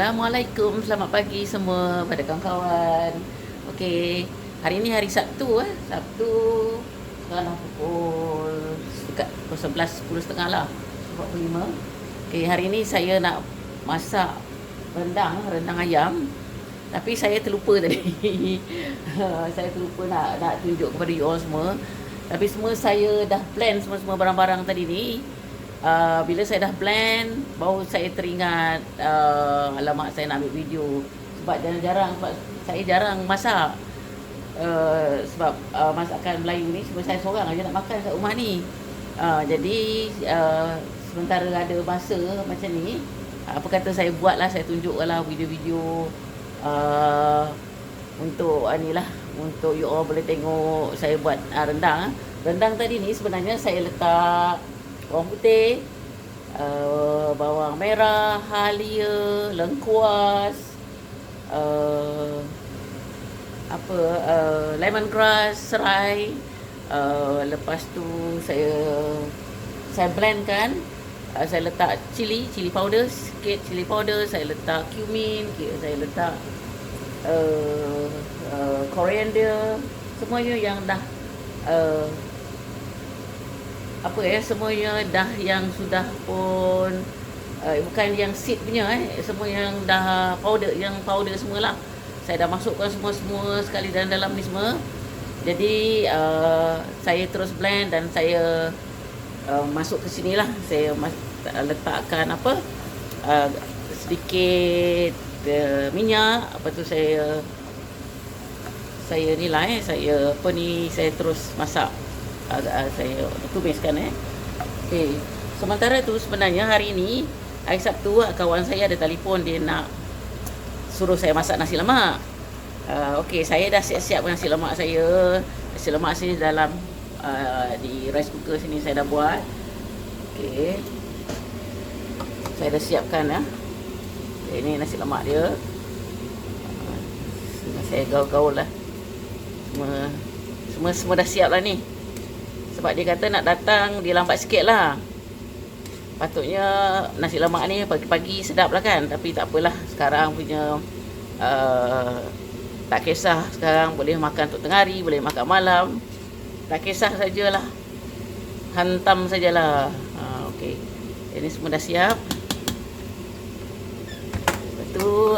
Assalamualaikum, selamat pagi semua pada kawan-kawan. Okey, hari ini hari Sabtu Sabtu sekarang dah pukul dekat pukul 11, 10.30 lah. 45. Okey, hari ini saya nak masak rendang ayam. Tapi saya terlupa tadi. Saya terlupa nak tunjuk kepada you all semua. Tapi semua saya dah plan semua barang-barang tadi ni. Bila saya dah blend, baru saya teringat alamak saya nak ambil video. Sebab saya jarang masak. Sebab masakan Melayu ni cuma saya seorang aja nak makan kat rumah ni. Jadi sementara ada masa macam ni, apa kata saya buatlah, saya tunjuklah video-video untuk untuk you all boleh tengok saya buat rendang. Rendang tadi ni sebenarnya saya letak bawang putih, bawang merah, halia, lengkuas, lemongrass, serai. Lepas tu saya blendkan. Saya letak cili powder sikit, cili powder, saya letak cumin, saya letak coriander, semuanya yang dah semuanya dah yang sudah pun bukan yang seed punya semua yang dah powder semualah. Saya dah masukkan semua sekali dalam ni semua. Jadi saya terus blend dan saya masuk ke sinilah. Saya letakkan sedikit minyak. Lepas tu saya terus masak. Saya tumiskan Okey. Sementara tu sebenarnya hari ni hari Sabtu, kawan saya ada telefon, dia nak suruh saya masak nasi lemak. Okey, saya dah siap-siap nasi lemak saya. Nasi lemak sini dalam di rice cooker sini saya dah buat. Okey. Saya dah siapkan Ini nasi lemak dia. Saya gaul-gaul lah. Semua dah siap lah ni. Sebab dia kata nak datang, dia lambat sikit lah. Patutnya nasi lemak ni pagi-pagi sedap lah kan. Tapi tak apalah, sekarang punya tak kisah. Sekarang boleh makan untuk tengah hari, boleh makan malam. Tak kisah sajalah, hantam sajalah. Okey, ini semua dah siap. Lepas tu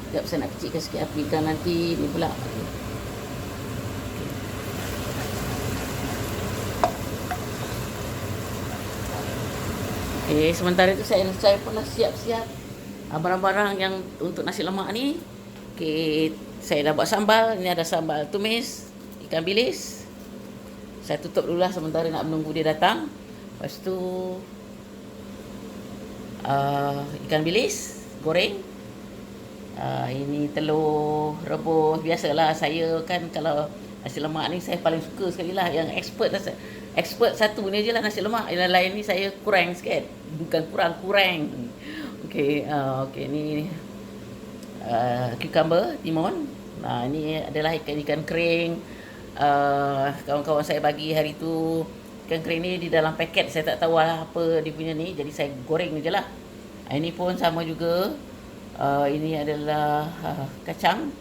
sekejap saya nak kecilkan sikit api kan nanti ni pula. Okay, sementara itu saya pun dah siap-siap barang-barang yang untuk nasi lemak ni. Okay, saya dah buat sambal. Ini ada sambal tumis, ikan bilis. Saya tutup dulu lah sementara nak menunggu dia datang. Lepas tu ikan bilis goreng. Ini telur rebus. Biasalah saya kan kalau nasi lemak ni saya paling suka sekali lah. Yang expert satu ni je lah nasi lemak. Yang lain ni saya kurang sikit. Bukan kurang. Okey, ni cucumber, timun. Ini adalah ikan kering. Kawan-kawan saya bagi hari tu ikan kering ni di dalam paket. Saya tak tahu lah apa dia punya ni. Jadi saya goreng je lah. Ini pun sama juga. Ini adalah kacang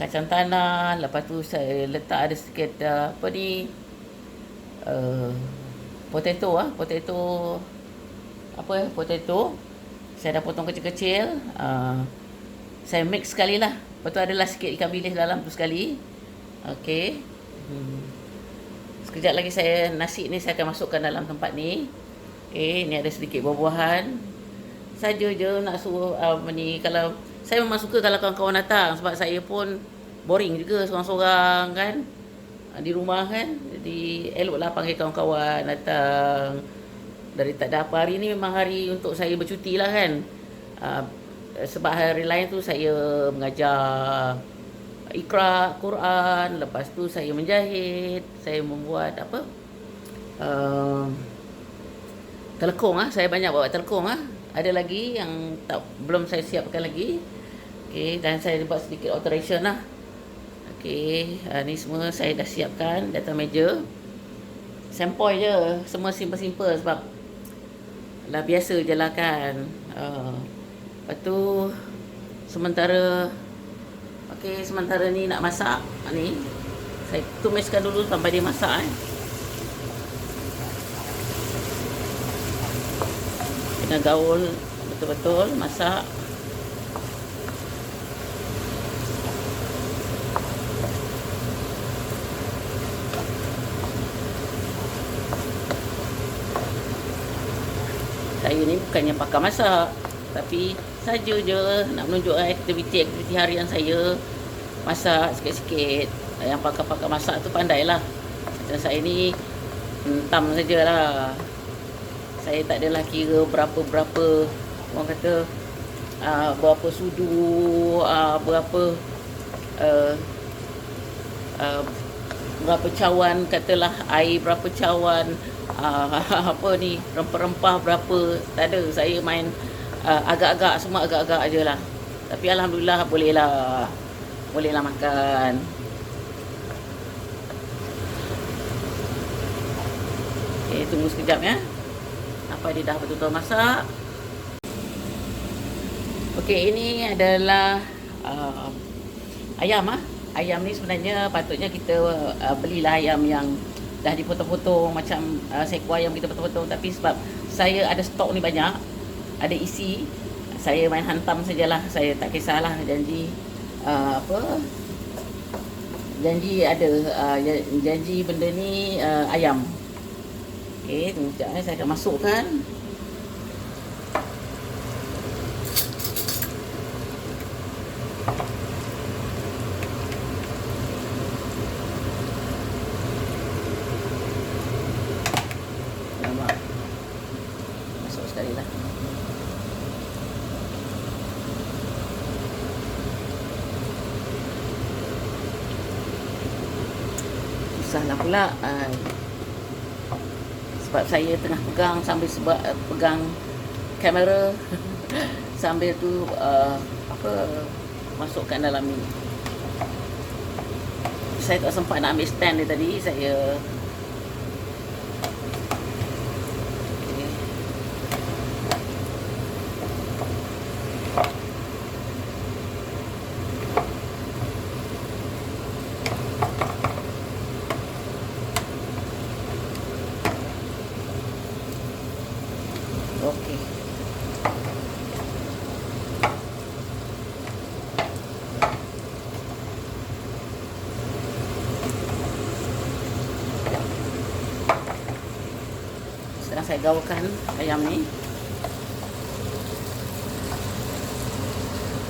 tanah. Lepas tu saya letak ada sikit potato. Saya dah potong kecil-kecil. Saya mix sekali lah. Lepas tu adalah sikit ikan bilis dalam tu sekali. Okey. Sekejap lagi nasi ni saya akan masukkan dalam tempat ni. Okey, ni ada sedikit buah-buahan. Saja je nak suruh kalau saya memang suka kalau kawan-kawan datang, sebab saya pun boring juga seorang-seorang kan di rumah kan. Jadi eloklah panggil kawan-kawan datang. Dari tak ada apa, hari ni memang hari untuk saya bercuti lah kan. Sebab hari lain tu saya mengajar Iqra Quran. Lepas tu saya menjahit, saya membuat telekong saya banyak bawa telekong Ada lagi yang belum saya siapkan lagi. Okey, dan saya buat sedikit alteration lah. Okey, ni semua saya dah siapkan di atas meja. Sempoi je, semua simple-simple sebab lah biasa je lah kan. Lepas tu sementara sementara ni nak masak ni, saya tumiskan dulu sampai dia masak kena gaul betul-betul masak. Saya ni bukannya pakar masak, tapi saja je nak menunjukkan aktiviti harian saya. Masak sikit-sikit. Yang pakar-pakar masak tu pandailah. Macam saya ni hentam sajalah. Saya tak adalah kira berapa orang kata berapa sudu, berapa cawan, katalah air berapa cawan, apa ni, rempah-rempah berapa. Tak ada. Saya main agak-agak, semua agak-agak aje lah. Tapi alhamdulillah bolehlah makan. Okay, tunggu sekejap ya. Apa dia dah betul-betul masak. Okey, ini adalah ayam. Ayam ni sebenarnya patutnya kita belilah ayam yang dah dipotong-potong macam seekor ayam kita potong-potong, tapi sebab saya ada stok ni banyak, ada isi, saya main hantam sajalah. Saya tak kisahlah janji janji benda ni ayam. Okey, tunggu sekejap saya akan masukkan. Masuk sekali lah. Susahlah pula. Sebab saya tengah pegang sambil pegang kamera sambil tu masukkan dalam ni. Saya tak sempat nak ambil stand dia tadi. Saya okey. Sekarang saya gaulkan ayam ni.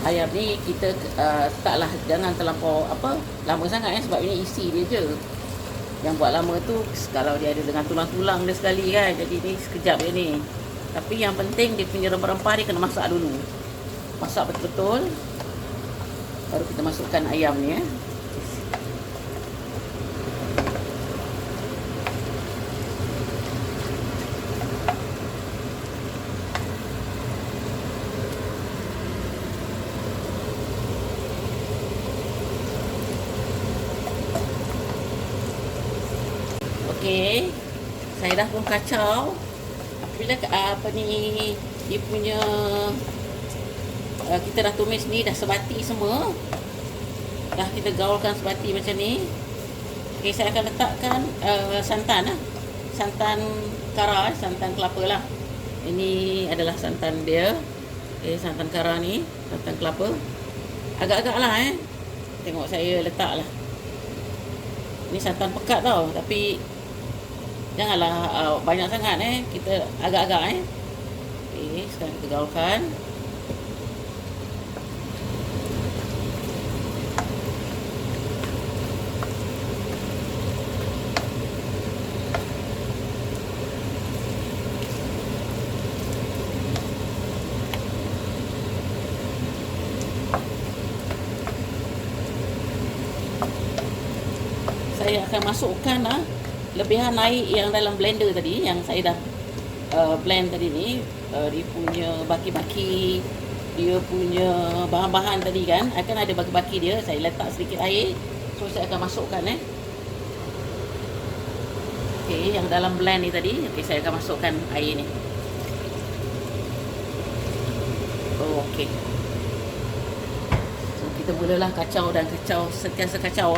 Ayam ni kita taklah, jangan terlampau lama sangat sebab ini isi dia je. Yang buat lama tu kalau dia ada dengan tulang-tulang dia sekali kan. Jadi ni sekejap je ni. Tapi yang penting dia punya rempah-rempah dia kena masak dulu. Masak betul-betul. Baru kita masukkan ayam ni Okey. Saya dah pun kacau. Bila dia punya kita dah tumis ni, dah sebati semua. Dah kita gaulkan sebati macam ni. Okey, saya akan letakkan santan santan kara, santan kelapa lah. Ini adalah santan dia. Okey, santan kara ni, santan kelapa. Agak-agak lah Tengok saya letak lah. Ini santan pekat tau, tapi janganlah banyak sangat kita agak-agak Okey, sekarang kita gaulkan. Saya akan masukkan lebihan air yang dalam blender tadi, yang saya dah blend tadi ni. Dia punya baki-baki, dia punya bahan-bahan tadi kan, akan ada baki-baki dia. Saya letak sedikit air, so saya akan masukkan Okey, yang dalam blend ni tadi. Okey, saya akan masukkan air ni. Oh, okey. So, kita mulalah kacau dan kacau, sentiasa kacau.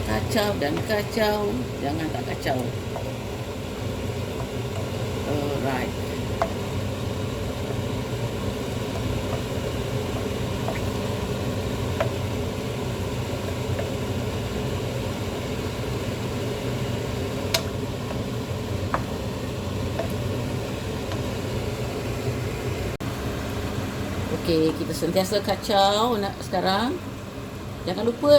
Kacau dan kacau, jangan tak kacau. Alright. Okey, kita sentiasa kacau nak sekarang. Jangan lupa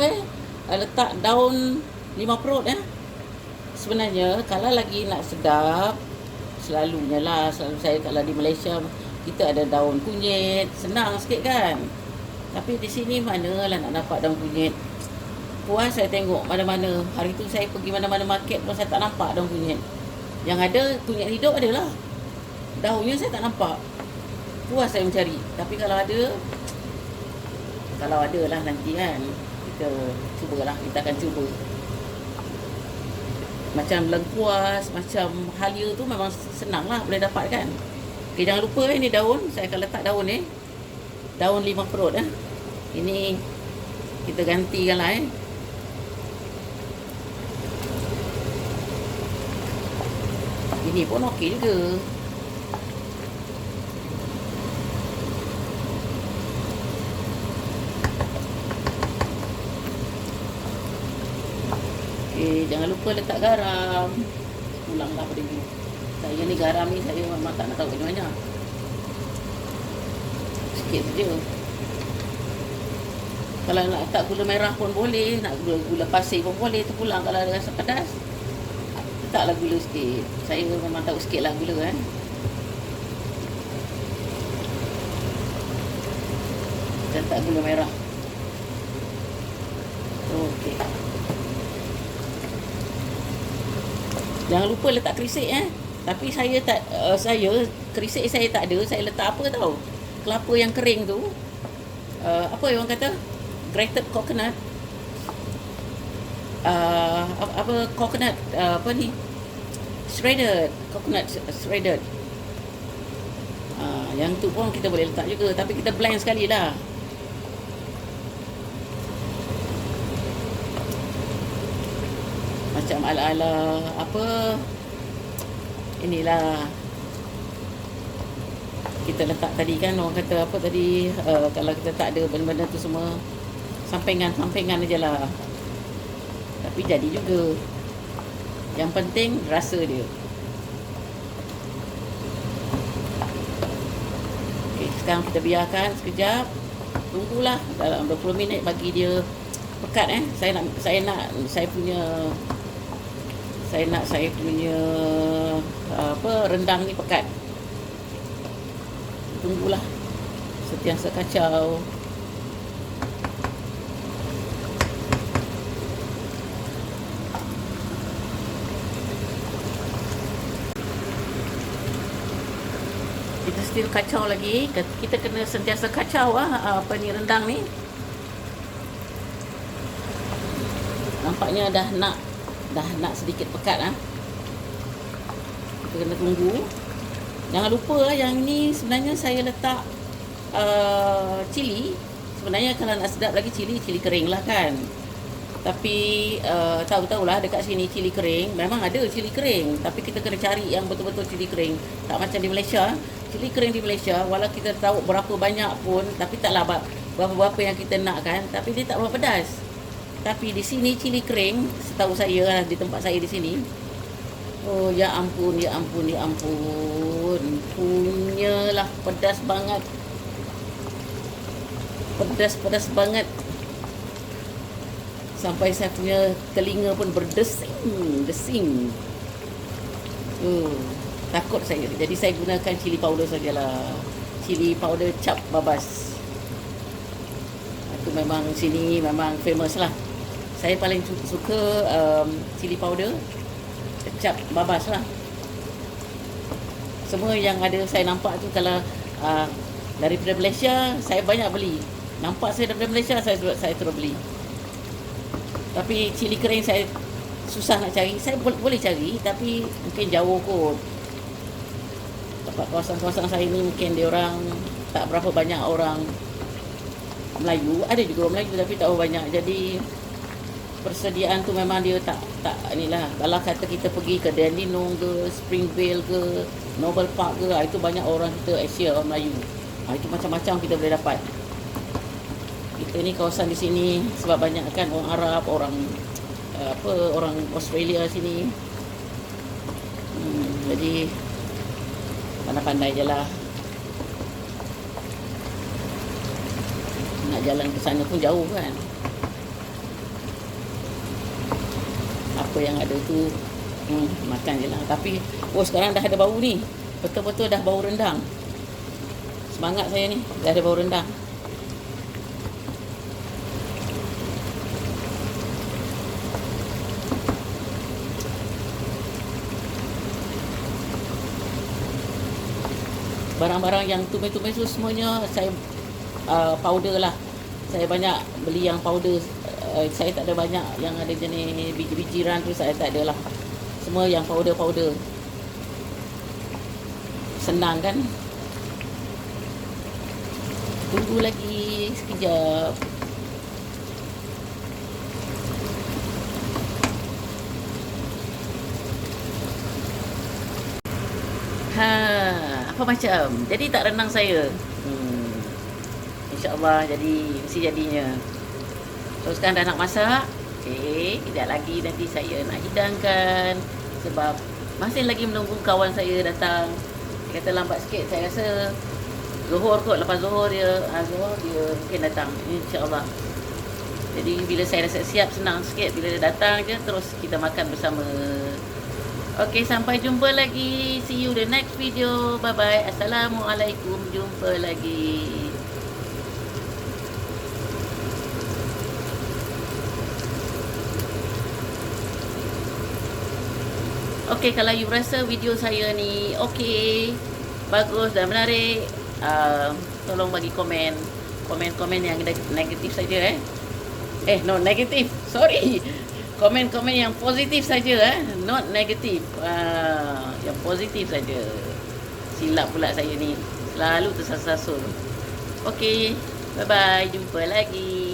letak daun 5 perut Sebenarnya kalau lagi nak sedap, selalu saya kalau di Malaysia kita ada daun kunyit, senang sikit kan. Tapi di sini manalah nak dapat daun kunyit. Puas saya tengok mana-mana. Hari tu saya pergi mana-mana market pun saya tak nampak daun kunyit. Yang ada kunyit hidup adalah daunnya saya tak nampak. Puas saya mencari. Tapi kalau ada lah nanti kan, kita cubalah, kita akan cuba. Macam lengkuas, macam halia tu memang senang lah boleh dapat kan. Okay, jangan lupa ni daun, saya akan letak daun daun 5 perut Ini kita gantikan lah Ini pun okey juga. Jangan lupa letak garam. Ulanglah pada ni. Saya ni garam ni saya memang tak nak tahu banyak. Sikit saja. Kalau nak letak gula merah pun boleh, nak gula pasir pun boleh, terpulang kalau ada rasa pedas. Letaklah gula sikit. Saya memang tahu sikit lah gula kan. Letak gula merah. Okey. Jangan lupa letak kerisik Tapi saya kerisik saya tak ada. Saya letak apa tahu? Kelapa yang kering tu. Apa orang kata? Grated coconut. Coconut apa ni? Shredded coconut shredded. Yang tu pun kita boleh letak juga, tapi kita blend sekali lah. Macam ala-ala apa, inilah kita letak tadi kan, orang kata apa tadi, kalau kita tak ada benda-benda tu semua, sampingan aja lah, tapi jadi juga. Yang penting rasa dia. Okay, sekarang kita biarkan sekejap, tunggulah dalam 20 minit bagi dia pekat. Saya punya rendang ni pekat. Tunggulah, sentiasa kacau. Kita still kacau lagi. Kita kena sentiasa kacau rendang ni. Nampaknya dah nak sedikit pekat Kita kena tunggu. Jangan lupa yang ni sebenarnya saya letak cili. Sebenarnya kalau nak sedap lagi cili kering lah kan. Tapi tahu-tahulah dekat sini cili kering, memang ada cili kering, tapi kita kena cari yang betul-betul cili kering. Tak macam di Malaysia. Cili kering di Malaysia, walau kita tahu berapa banyak pun, tapi taklah berapa yang kita nak kan, tapi dia tak berapa pedas. Tapi di sini cili kering, setahu saya di tempat saya di sini, oh ya ampun, punyalah pedas banget. Pedas banget. Sampai saya punya telinga pun berdesing. Takut saya. Jadi saya gunakan cili powder sajalah. Cili powder cap babas. Itu memang sini memang famous lah. Saya paling suka cili powder cap babas lah. Semua yang ada saya nampak tu kalau daripada Malaysia saya banyak beli. Nampak saya daripada Malaysia saya terus beli. Tapi cili kering saya susah nak cari. Saya boleh cari tapi mungkin jauh kot. Tempat kawasan-kawasan saya ni mungkin dia orang tak berapa banyak orang Melayu. Ada juga orang Melayu tapi tak berapa banyak. Jadi persediaan tu memang dia tak inilah. Kalau kata kita pergi ke Dandenong ke Springvale ke Noble Park ke, itu banyak orang kita Asia, orang Melayu. Itu macam-macam kita boleh dapat. Kita ni kawasan di sini sebab banyak kan orang Arab, orang orang Australia sini. Jadi pandai-pandai je lah. Nak jalan ke sana pun jauh kan. Apa yang ada tu makan je lah. Tapi sekarang dah ada bau ni. Betul-betul dah bau rendang. Semangat saya ni, dah ada bau rendang. Barang-barang yang tumis-tumis tu semuanya saya powder lah. Saya banyak beli yang powder. Saya tak ada banyak yang ada jenis biji-bijiran tu, saya tak ada lah. Semua yang powder-powder. Senang kan? Tunggu lagi sekejap. Apa macam? Jadi tak renang saya. InsyaAllah mesti jadinya. So sekarang dah nak masak. Kejap lagi nanti saya nak hidangkan. Sebab masih lagi menunggu kawan saya datang. Dia kata lambat sikit, saya rasa Zuhur kot, lepas Zuhur dia mungkin datang, insyaAllah. Jadi bila saya dah siap, senang sikit. Bila dia datang je, terus kita makan bersama. Okay, sampai jumpa lagi. See you the next video. Bye-bye. Assalamualaikum. Jumpa lagi. Okay, kalau you rasa video saya ni bagus dan menarik, tolong bagi komen yang negatif saja no negatif, sorry. Komen-komen yang positif saja not negatif. Yang positif saja. Silap pula saya ni, selalu tersasul. Okay, bye bye, jumpa lagi.